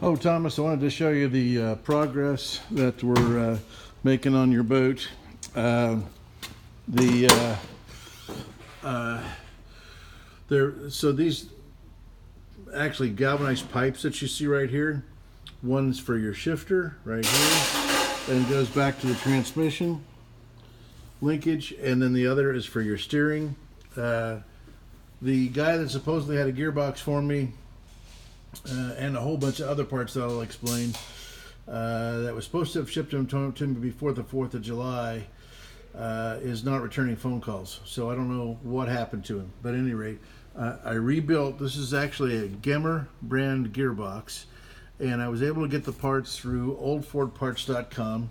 Oh, Thomas, I wanted to show you the progress that we're making on your boat. So these actually galvanized pipes that you see right here, one's for your shifter right here, and it goes back to the transmission linkage, and then the other is for your steering. The guy that supposedly had a gearbox for me and a whole bunch of other parts that I'll explain that was supposed to have shipped them to me before the 4th of July is not returning phone calls. So I don't know what happened to him. But at any rate, I rebuilt. This is actually a Gemmer brand gearbox, and I was able to get the parts through oldfordparts.com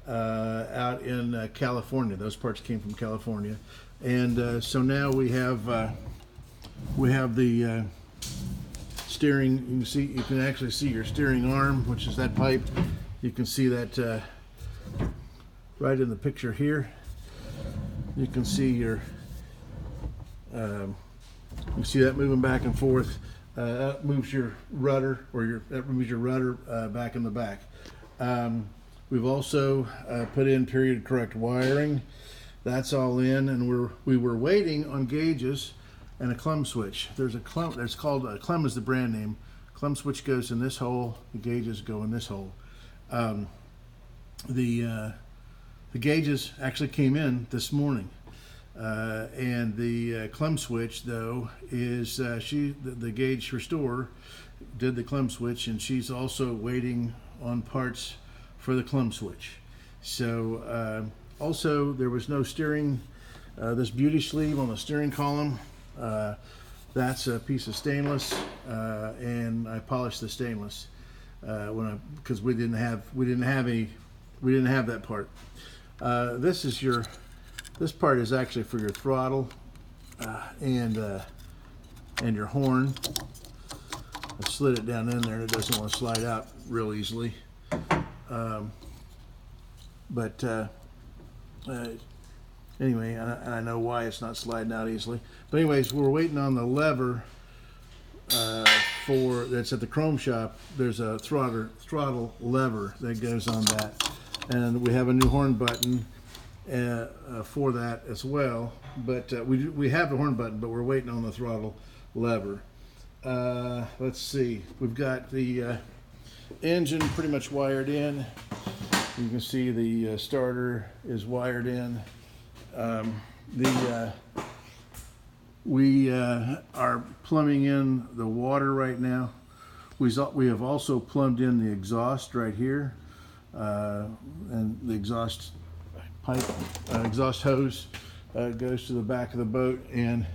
out in California. Those parts came from California. And so now we have the steering. You can actually see your steering arm, which is that pipe. You can see that right in the picture here. You can see your you see that moving back and forth. That moves your rudder, that moves your rudder back in the back. We've also put in period correct wiring. That's all in, and we were waiting on gauges and a clumb switch. There's a clumb. It's called Clumb is the brand name. Clumb switch goes in this hole. The gauges go in this hole. The gauges actually came in this morning, and the clumb switch though is the gauge restore did the clumb switch, and she's also waiting on parts for the clumb switch. So also there was no steering. This beauty sleeve on the steering column. That's a piece of stainless, and I polished the stainless because we didn't have that part. This part is actually for your throttle and your horn. I slid it down in there, and it doesn't want to slide out real easily. Anyway, I know why it's not sliding out easily. But anyways, we're waiting on the lever that's at the chrome shop. There's a throttle lever that goes on that, and we have a new horn button for that as well. But we have the horn button, but we're waiting on the throttle lever. Let's see. We've got the engine pretty much wired in. You can see the starter is wired in. We are plumbing in the water right now. We have also plumbed in the exhaust right here, and the exhaust pipe, exhaust hose goes to the back of the boat, and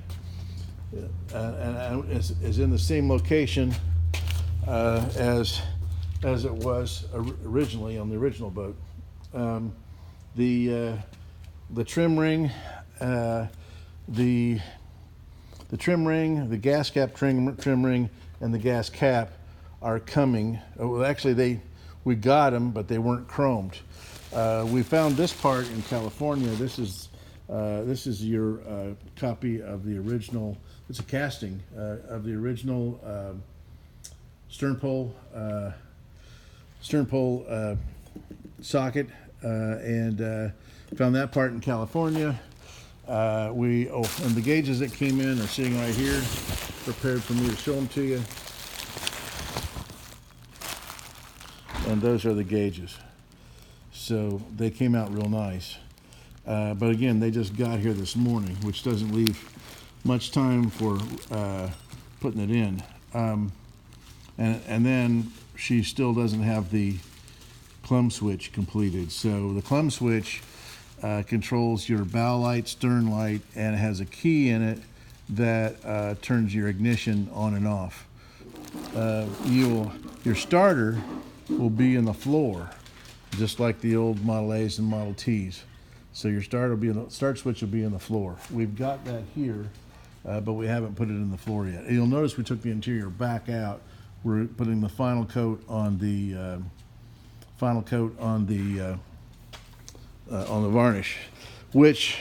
is in the same location as it was originally on the original boat. The trim ring, the trim ring, the gas cap trim ring, and the gas cap are coming. Well, actually, we got them, but they weren't chromed. We found this part in California. This is your copy of the original. It's a casting of the original stern pole socket, and found that part in California. And the gauges that came in are sitting right here, prepared for me to show them to you. And those are the gauges. So they came out real nice. But again, they just got here this morning, which doesn't leave much time for putting it in. And then she still doesn't have the clumb switch completed. So the clumb switch controls your bow light, stern light, and it has a key in it that turns your ignition on and off. Your starter will be in the floor, just like the old Model A's and Model T's. So your start switch will be in the floor. We've got that here, but we haven't put it in the floor yet. And you'll notice we took the interior back out. We're putting the final coat on the varnish, which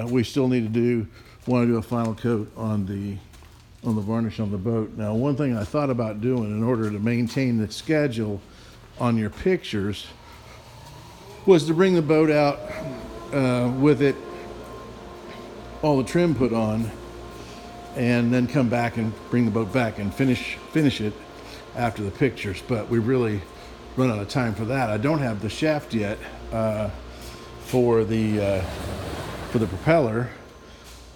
we still need to do. Want to do a final coat on the on the varnish on the boat. Now, one thing I thought about doing in order to maintain the schedule on your pictures was to bring the boat out with it, all the trim put on, and then come back and bring the boat back and finish it after the pictures. But we really run out of time for that. I don't have the shaft yet for the propeller.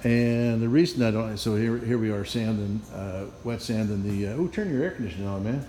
And the reason I don't, so here we are sanding, wet sanding the, oh, turn your air conditioning on, man.